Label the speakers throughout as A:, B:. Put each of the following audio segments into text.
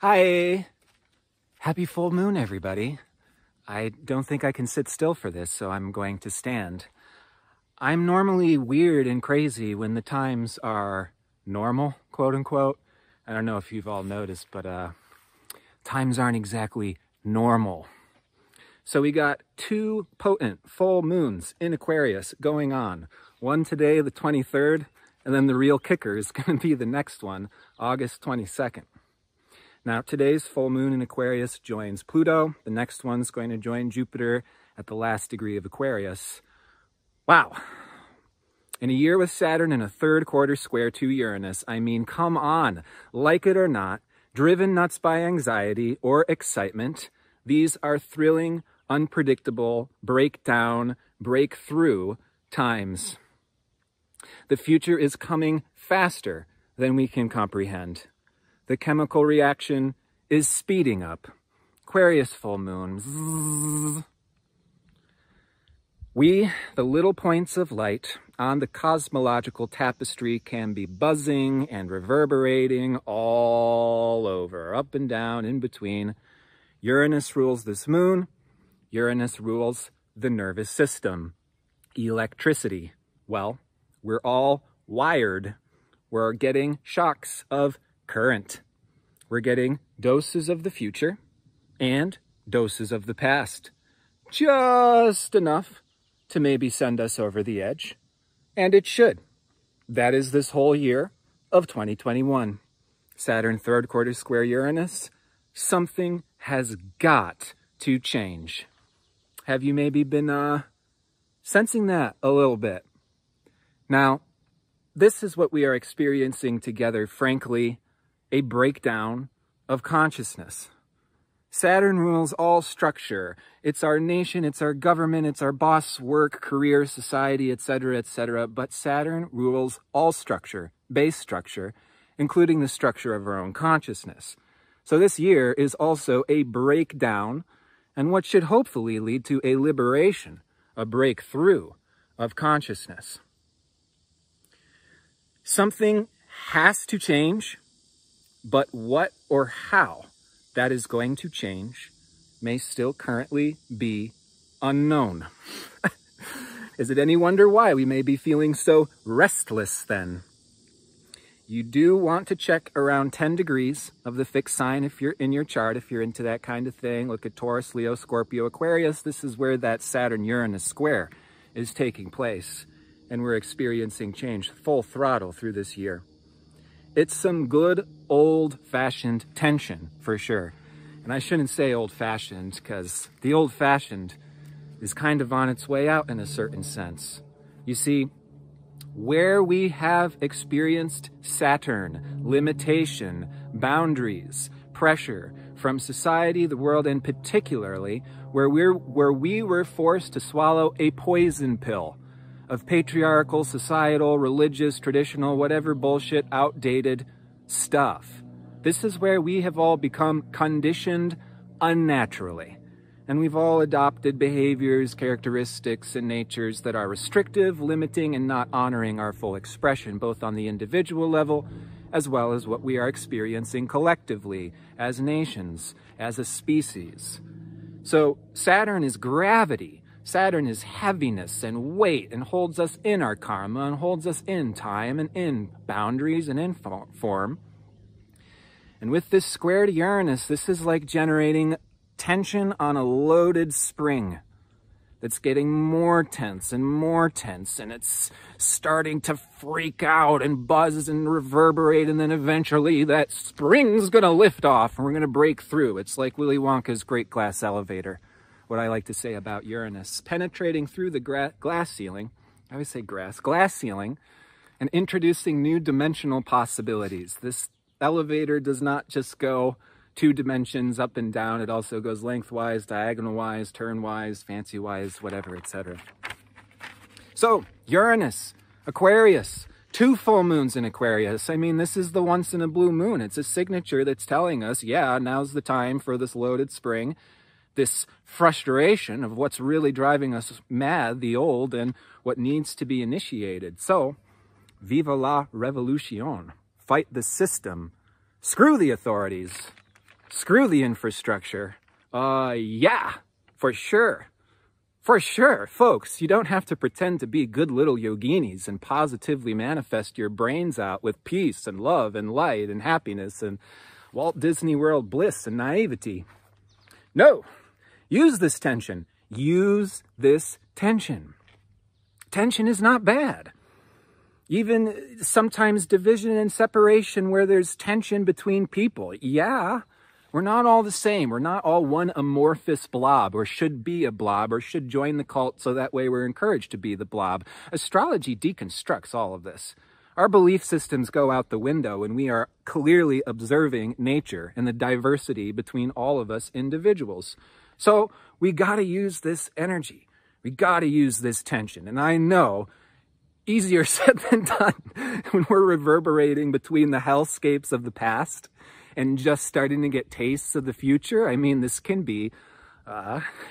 A: Hi! Happy full moon, everybody. I don't think I can sit still for this, so I'm going to stand. I'm normally weird and crazy when the times are normal, quote unquote. I don't know if you've all noticed, but times aren't exactly normal. So we got two potent full moons in Aquarius going on. One today, the 23rd, and then the real kicker is going to be the next one, August 22nd. Now, today's full moon in Aquarius joins Pluto. The next one's going to join Jupiter at the last degree of Aquarius. Wow. In a year with Saturn in a third quarter square to Uranus, I mean, come on, like it or not, driven nuts by anxiety or excitement, these are thrilling, unpredictable, breakdown, breakthrough times. The future is coming faster than we can comprehend. The chemical reaction is speeding up. Aquarius full moon. Zzz. We, the little points of light on the cosmological tapestry, can be buzzing and reverberating all over, up and down, in between. Uranus rules this moon. Uranus rules the nervous system. Electricity. Well, we're all wired. We're getting shocks of current. We're getting doses of the future and doses of the past. Just enough to maybe send us over the edge. And it should. That is this whole year of 2021. Saturn third quarter square Uranus. Something has got to change. Have you maybe been sensing that a little bit? Now, this is what we are experiencing together, frankly, a breakdown of consciousness. Saturn rules all structure. It's our nation, it's our government, it's our boss, work, career, society, etc., etc. But Saturn rules all structure, base structure, including the structure of our own consciousness. So this year is also a breakdown, and what should hopefully lead to a liberation, a breakthrough of consciousness. Something has to change. But what or how that is going to change may still currently be unknown. Is it any wonder why we may be feeling so restless then? You do want to check around 10 degrees of the fixed sign if you're in your chart, if you're into that kind of thing. Look at Taurus, Leo, Scorpio, Aquarius. This is where that Saturn-Uranus square is taking place. And we're experiencing change full throttle through this year. It's some good old-fashioned tension, for sure. And I shouldn't say old-fashioned, because the old-fashioned is kind of on its way out in a certain sense. You see, where we have experienced Saturn, limitation, boundaries, pressure from society, the world, and particularly where we were forced to swallow a poison pill of patriarchal, societal, religious, traditional, whatever bullshit, outdated stuff. This is where we have all become conditioned unnaturally. And we've all adopted behaviors, characteristics, and natures that are restrictive, limiting, and not honoring our full expression, both on the individual level, as well as what we are experiencing collectively, as nations, as a species. So Saturn is gravity. Saturn is heaviness and weight, and holds us in our karma, and holds us in time, and in boundaries, and in form. And with this square to Uranus, this is like generating tension on a loaded spring that's getting more tense, and it's starting to freak out and buzz and reverberate, and then eventually that spring's gonna lift off, and we're gonna break through. It's like Willy Wonka's great glass elevator. What I like to say about Uranus, penetrating through the glass ceiling, I always say glass ceiling, and introducing new dimensional possibilities. This elevator does not just go 2 dimensions up and down, it also goes lengthwise, diagonal-wise, turn-wise, fancy-wise, whatever, etc. So, Uranus, Aquarius, 2 full moons in Aquarius. I mean, this is the once in a blue moon. It's a signature that's telling us, yeah, now's the time for this loaded spring. This frustration of what's really driving us mad, the old, and what needs to be initiated. So, viva la revolution. Fight the system. Screw the authorities. Screw the infrastructure. Yeah, for sure. For sure, folks, you don't have to pretend to be good little yoginis and positively manifest your brains out with peace and love and light and happiness and Walt Disney World bliss and naivety. No, use this tension. Use this tension. Tension is not bad. Even sometimes division and separation where there's tension between people. Yeah, we're not all the same. We're not all one amorphous blob, or should be a blob, or should join the cult so that way we're encouraged to be the blob. Astrology deconstructs all of this. Our belief systems go out the window and we are clearly observing nature and the diversity between all of us individuals. So we got to use this energy. We got to use this tension. And I know, easier said than done, when we're reverberating between the hellscapes of the past and just starting to get tastes of the future. I mean, this can be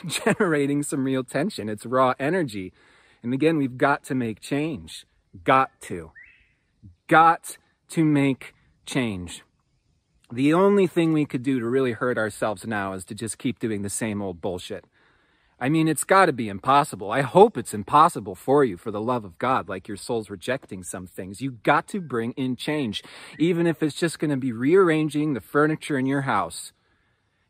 A: generating some real tension. It's raw energy. And again, we've got to make change. Got to make change. The only thing we could do to really hurt ourselves now is to just keep doing the same old bullshit. I mean, it's got to be impossible. I hope it's impossible for you, for the love of God, like your soul's rejecting some things. You got to bring in change, even if it's just going to be rearranging the furniture in your house.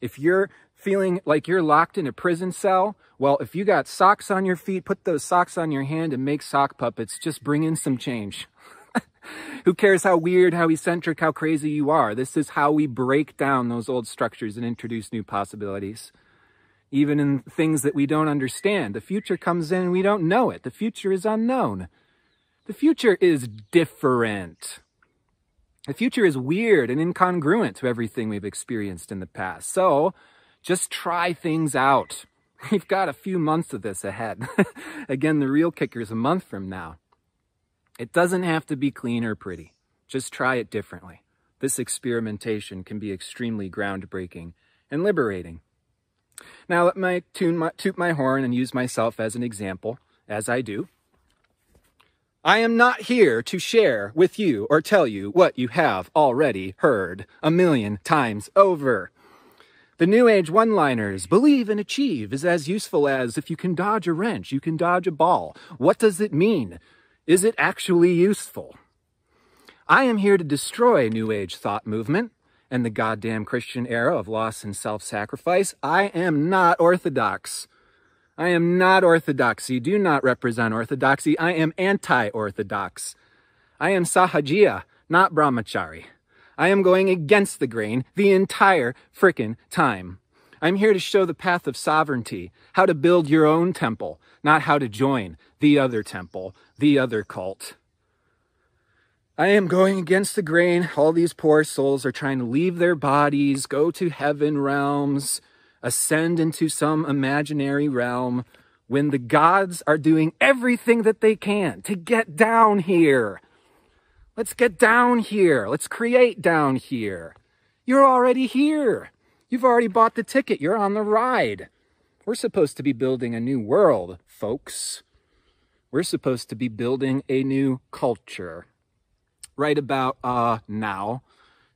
A: If you're feeling like you're locked in a prison cell, well, if you got socks on your feet, put those socks on your hand and make sock puppets. Just bring in some change. Who cares how weird, how eccentric, how crazy you are? This is how we break down those old structures and introduce new possibilities. Even in things that we don't understand. The future comes in and we don't know it. The future is unknown. The future is different. The future is weird and incongruent to everything we've experienced in the past. So just try things out. We've got a few months of this ahead. Again, the real kicker is a month from now. It doesn't have to be clean or pretty. Just try it differently. This experimentation can be extremely groundbreaking and liberating. Now let me toot my horn and use myself as an example, as I do. I am not here to share with you or tell you what you have already heard 1,000,000 times over. The New Age one-liners, believe and achieve, is as useful as if you can dodge a wrench, you can dodge a ball. What does it mean? Is it actually useful? I am here to destroy New Age thought movement and the goddamn Christian era of loss and self-sacrifice. I am not orthodox. I am not orthodoxy. Do not represent orthodoxy. I am anti-orthodox. I am sahajiya, not brahmachari. I am going against the grain the entire frickin' time. I'm here to show the path of sovereignty, how to build your own temple, not how to join the other temple, the other cult. I am going against the grain. All these poor souls are trying to leave their bodies, go to heaven realms, ascend into some imaginary realm, when the gods are doing everything that they can to get down here. Let's get down here. Let's create down here. You're already here. You've already bought the ticket. You're on the ride. We're supposed to be building a new world, folks. We're supposed to be building a new culture. Right about now,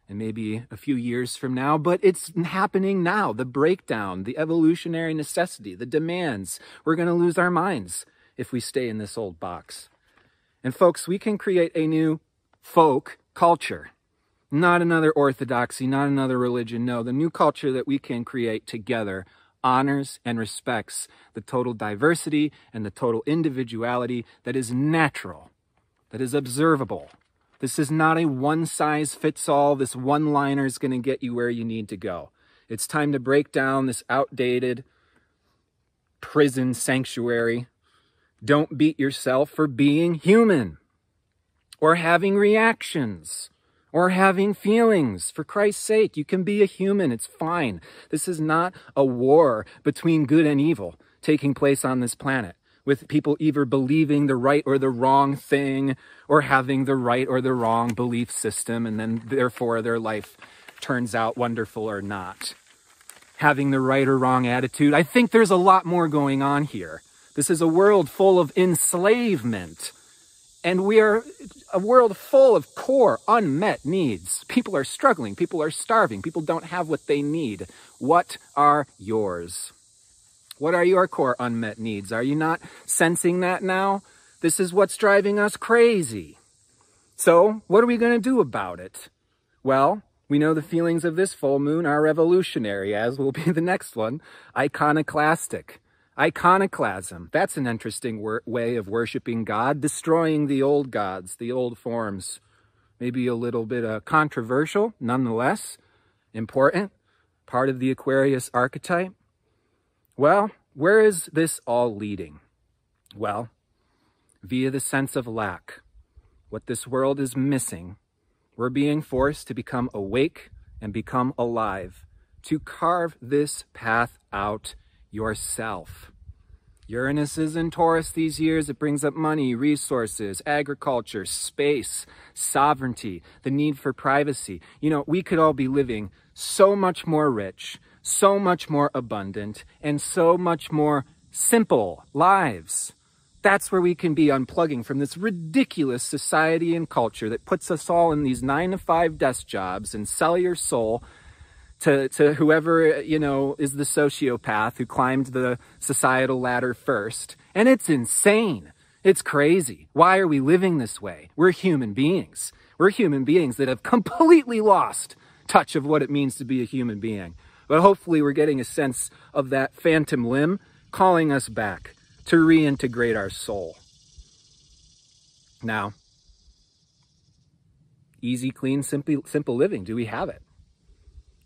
A: and maybe a few years from now, but it's happening now. The breakdown, the evolutionary necessity, the demands. We're going to lose our minds if we stay in this old box. And folks, we can create a new folk culture. Not another orthodoxy, not another religion. No, the new culture that we can create together honors and respects the total diversity and the total individuality that is natural, that is observable. This is not a one-size-fits-all. This one-liner is going to get you where you need to go. It's time to break down this outdated prison sanctuary. Don't beat yourself for being human or having reactions or having feelings. For Christ's sake, you can be a human. It's fine. This is not a war between good and evil taking place on this planet, with people either believing the right or the wrong thing or having the right or the wrong belief system, and then therefore their life turns out wonderful or not. Having the right or wrong attitude. I think there's a lot more going on here. This is a world full of enslavement. And we are a world full of core unmet needs. People are struggling. People are starving. People don't have what they need. What are yours? What are your core unmet needs? Are you not sensing that now? This is what's driving us crazy. So what are we going to do about it? Well, we know the feelings of this full moon are revolutionary, as will be the next one, iconoclastic. Iconoclasm, that's an interesting way of worshiping God, destroying the old gods, the old forms. Maybe a little bit controversial, nonetheless, important, part of the Aquarius archetype. Well, where is this all leading? Well, via the sense of lack. What this world is missing, we're being forced to become awake and become alive, to carve this path out yourself. Uranus is in Taurus these years. It brings up money, resources, agriculture, space, sovereignty, the need for privacy. You know, we could all be living so much more rich, so much more abundant, and so much more simple lives. That's where we can be unplugging from this ridiculous society and culture that puts us all in these 9-to-5 desk jobs and sell your soul to whoever, you know, is the sociopath who climbed the societal ladder first. And it's insane. It's crazy. Why are we living this way? We're human beings. We're human beings that have completely lost touch of what it means to be a human being. But hopefully we're getting a sense of that phantom limb calling us back to reintegrate our soul. Now, easy, clean, simple living. Do we have it?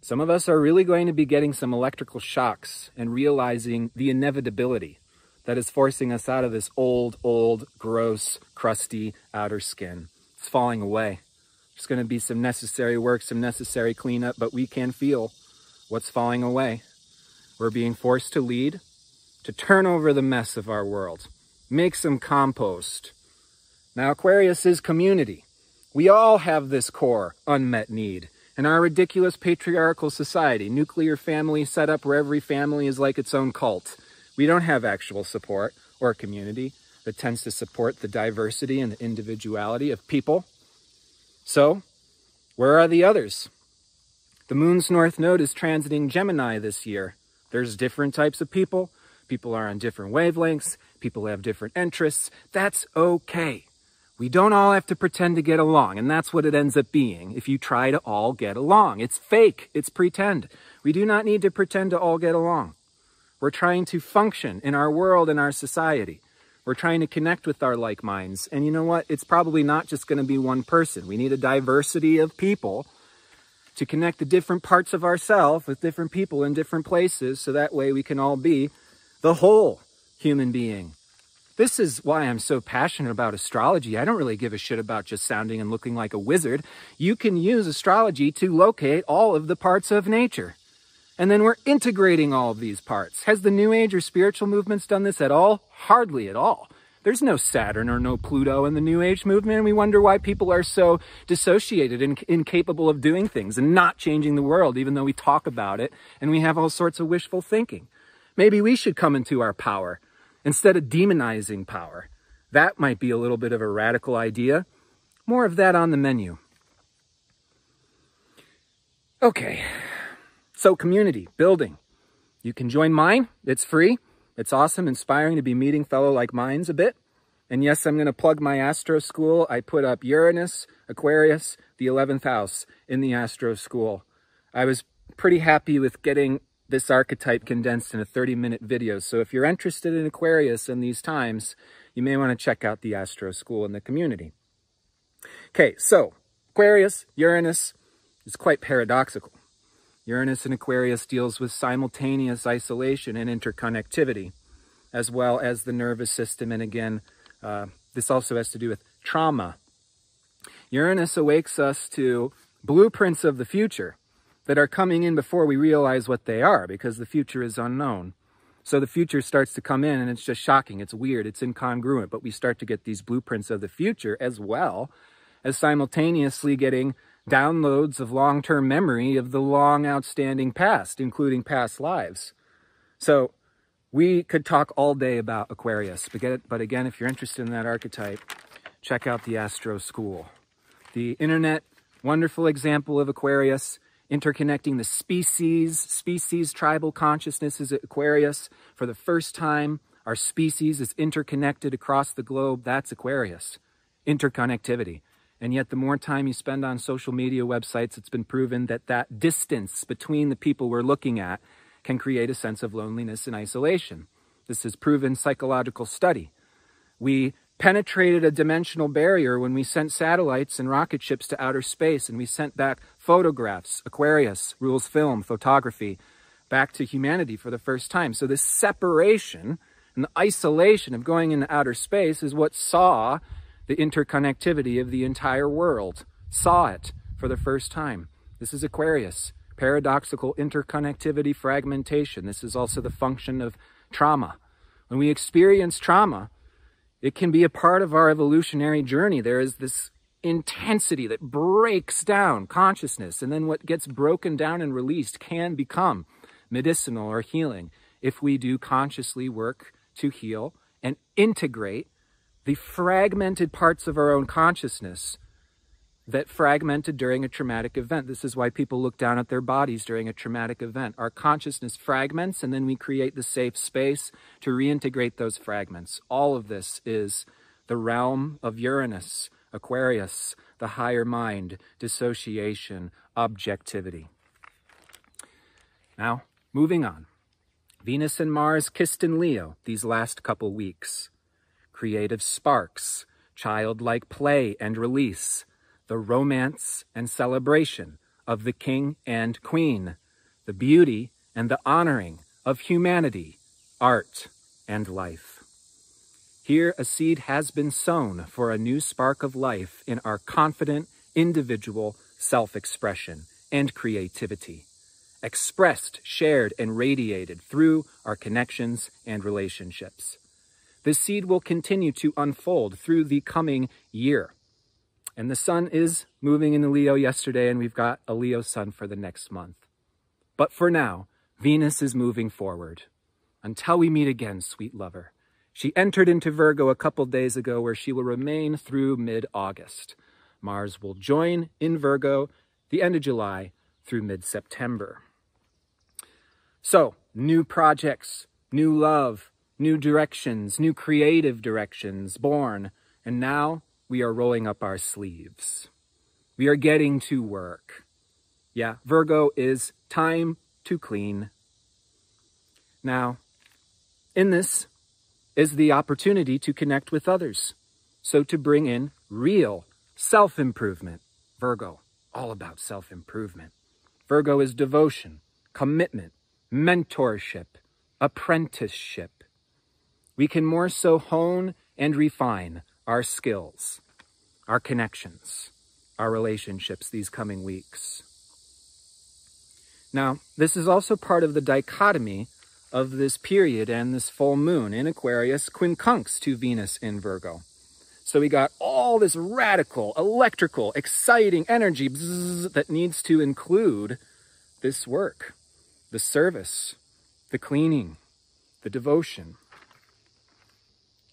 A: Some of us are really going to be getting some electrical shocks and realizing the inevitability that is forcing us out of this old, gross, crusty outer skin. It's falling away. There's going to be some necessary work, some necessary cleanup, but we can feel what's falling away. We're being forced to lead, to turn over the mess of our world, make some compost. Now, Aquarius is community. We all have this core unmet need. In our ridiculous patriarchal society, nuclear family setup where every family is like its own cult, we don't have actual support or community that tends to support the diversity and the individuality of people. So, where are the others? The moon's north node is transiting Gemini this year. There's different types of people. People are on different wavelengths. People have different interests. That's okay. We don't all have to pretend to get along, and that's what it ends up being if you try to all get along. It's fake. It's pretend. We do not need to pretend to all get along. We're trying to function in our world and our society. We're trying to connect with our like minds. And you know what? It's probably not just going to be one person. We need a diversity of people to connect the different parts of ourselves with different people in different places, so that way we can all be the whole human being. This is why I'm so passionate about astrology. I don't really give a shit about just sounding and looking like a wizard. You can use astrology to locate all of the parts of nature. And then we're integrating all of these parts. Has the New Age or spiritual movements done this at all? Hardly at all. There's no Saturn or no Pluto in the New Age movement, and we wonder why people are so dissociated and incapable of doing things and not changing the world, even though we talk about it and we have all sorts of wishful thinking. Maybe we should come into our power instead of demonizing power. That might be a little bit of a radical idea. More of that on the menu. Okay, so community, building. You can join mine. It's free. It's awesome, inspiring to be meeting fellow like minds a bit. And yes, I'm going to plug my Astro School. I put up Uranus, Aquarius, the 11th house in the Astro School. I was pretty happy with getting this archetype condensed in a 30-minute video. So if you're interested in Aquarius in these times, you may want to check out the Astro School in the community. Okay, so Aquarius, Uranus is quite paradoxical. Uranus in Aquarius deals with simultaneous isolation and interconnectivity, as well as the nervous system. And again, this also has to do with trauma. Uranus awakes us to blueprints of the future that are coming in before we realize what they are, because the future is unknown. So the future starts to come in and it's just shocking. It's weird. It's incongruent. But we start to get these blueprints of the future as well as simultaneously getting downloads of long-term memory of the long outstanding past, including past lives. So we could talk all day about Aquarius. But again, if you're interested in that archetype, check out the Astro School. The internet, wonderful example of Aquarius, interconnecting the species tribal consciousness is Aquarius. For the first time, our species is interconnected across the globe. That's Aquarius, interconnectivity. And yet the more time you spend on social media websites, it's been proven that that distance between the people we're looking at can create a sense of loneliness and isolation. This is proven psychological study. We penetrated a dimensional barrier when we sent satellites and rocket ships to outer space, and we sent back photographs, Aquarius, rules film, photography, back to humanity for the first time. So this separation and the isolation of going into outer space is what saw the interconnectivity of the entire world, saw it for the first time. This is Aquarius, paradoxical interconnectivity fragmentation. This is also the function of trauma. When we experience trauma, it can be a part of our evolutionary journey. There is this intensity that breaks down consciousness, and then what gets broken down and released can become medicinal or healing if we do consciously work to heal and integrate the fragmented parts of our own consciousness that fragmented during a traumatic event. This is why people look down at their bodies during a traumatic event. Our consciousness fragments, and then we create the safe space to reintegrate those fragments. All of this is the realm of Uranus, Aquarius, the higher mind, dissociation, objectivity. Now, moving on. Venus and Mars kissed in Leo these last couple weeks. Creative sparks, childlike play and release, the romance and celebration of the king and queen, the beauty and the honoring of humanity, art, and life. Here a seed has been sown for a new spark of life in our confident individual self-expression and creativity, expressed, shared, and radiated through our connections and relationships. This seed will continue to unfold through the coming year. And the sun is moving into Leo yesterday, and we've got a Leo sun for the next month. But for now, Venus is moving forward. Until we meet again, sweet lover. She entered into Virgo a couple days ago, where she will remain through mid-August. Mars will join in Virgo the end of July through mid-September. So, new projects, new love, new directions, new creative directions born. And now we are rolling up our sleeves. We are getting to work. Yeah, Virgo is time to clean. Now, in this is the opportunity to connect with others. So to bring in real self-improvement. Virgo, all about self-improvement. Virgo is devotion, commitment, mentorship, apprenticeship. We can more so hone and refine our skills, our connections, our relationships these coming weeks. Now, this is also part of the dichotomy of this period and this full moon in Aquarius quincunx to Venus in Virgo. So we got all this radical, electrical, exciting energy that needs to include this work, the service, the cleaning, the devotion,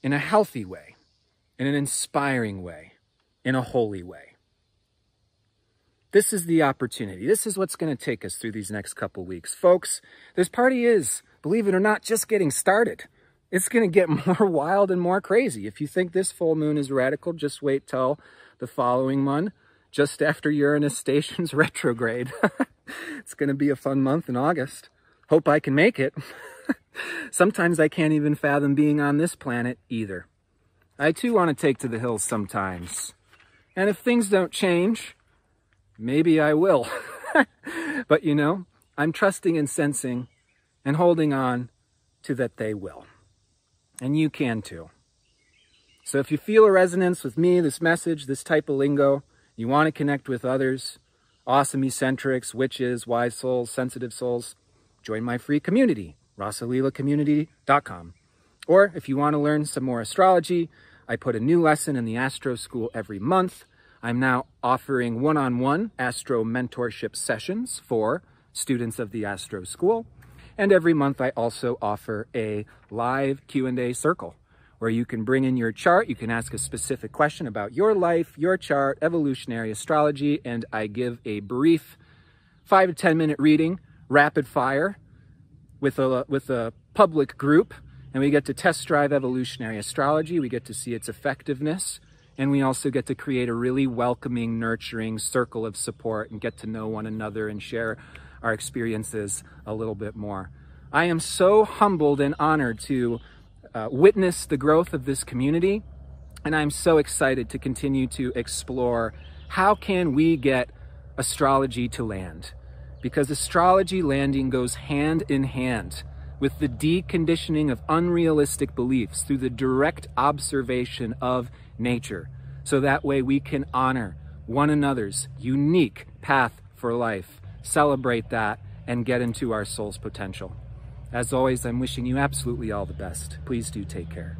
A: in a healthy way, in an inspiring way, in a holy way. This is the opportunity. This is what's going to take us through these next couple weeks. Folks, this party is, believe it or not, just getting started. It's going to get more wild and more crazy. If you think this full moon is radical, just wait till the following month, just after Uranus stations retrograde. It's going to be a fun month in August. Hope I can make it. Sometimes I can't even fathom being on this planet either. I too want to take to the hills sometimes. And if things don't change, maybe I will. But you know, I'm trusting and sensing and holding on to that they will. And you can too. So if you feel a resonance with me, this message, this type of lingo, you want to connect with others, awesome eccentrics, witches, wise souls, sensitive souls, join my free community, rasalilacommunity.com. Or if you want to learn some more astrology, I put a new lesson in the Astro School every month. I'm now offering one-on-one Astro mentorship sessions for students of the Astro School. And every month I also offer a live Q&A circle where you can bring in your chart. You can ask a specific question about your life, your chart, evolutionary astrology, and I give a brief 5 to 10 minute reading, rapid fire, with a public group, and we get to test drive evolutionary astrology. We get to see its effectiveness, and we also get to create a really welcoming, nurturing circle of support and get to know one another and share our experiences a little bit more. I am so humbled and honored to witness the growth of this community, and I'm so excited to continue to explore how can we get astrology to land, because astrology landing goes hand in hand with the deconditioning of unrealistic beliefs through the direct observation of nature. So that way we can honor one another's unique path for life, celebrate that, and get into our soul's potential. As always, I'm wishing you absolutely all the best. Please do take care.